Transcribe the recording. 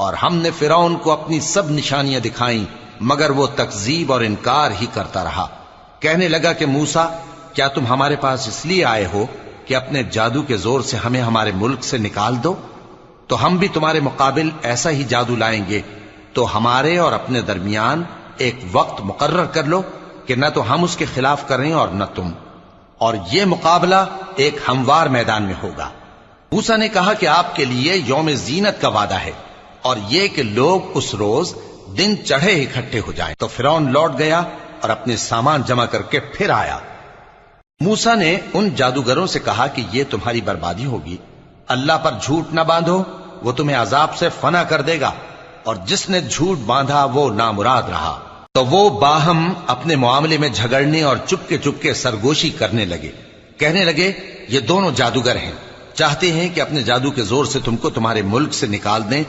اور ہم نے فرعون کو اپنی سب نشانیاں دکھائیں مگر وہ تکذیب اور انکار ہی کرتا رہا۔ کہنے لگا کہ موسیٰ، کیا تم ہمارے پاس اس لیے آئے ہو کہ اپنے جادو کے زور سے ہمیں ہمارے ملک سے نکال دو؟ تو ہم بھی تمہارے مقابل ایسا ہی جادو لائیں گے، تو ہمارے اور اپنے درمیان ایک وقت مقرر کر لو کہ نہ تو ہم اس کے خلاف کریں اور نہ تم، اور یہ مقابلہ ایک ہموار میدان میں ہوگا۔ موسیٰ نے کہا کہ آپ کے لیے یوم زینت کا وعدہ ہے، اور یہ کہ لوگ اس روز دن چڑھے اکٹھے ہو جائیں۔ تو فرعون لوٹ گیا اور اپنے سامان جمع کر کے پھر آیا۔ موسیٰ نے ان جادوگروں سے کہا کہ یہ تمہاری بربادی ہوگی، اللہ پر جھوٹ نہ باندھو، وہ تمہیں عذاب سے فنا کر دے گا، اور جس نے جھوٹ باندھا وہ نامراد رہا۔ تو وہ باہم اپنے معاملے میں جھگڑنے اور چپ کے سرگوشی کرنے لگے۔ کہنے لگے یہ دونوں جادوگر ہیں، چاہتے ہیں کہ اپنے جادو کے زور سے تم کو تمہارے ملک سے نکال دیں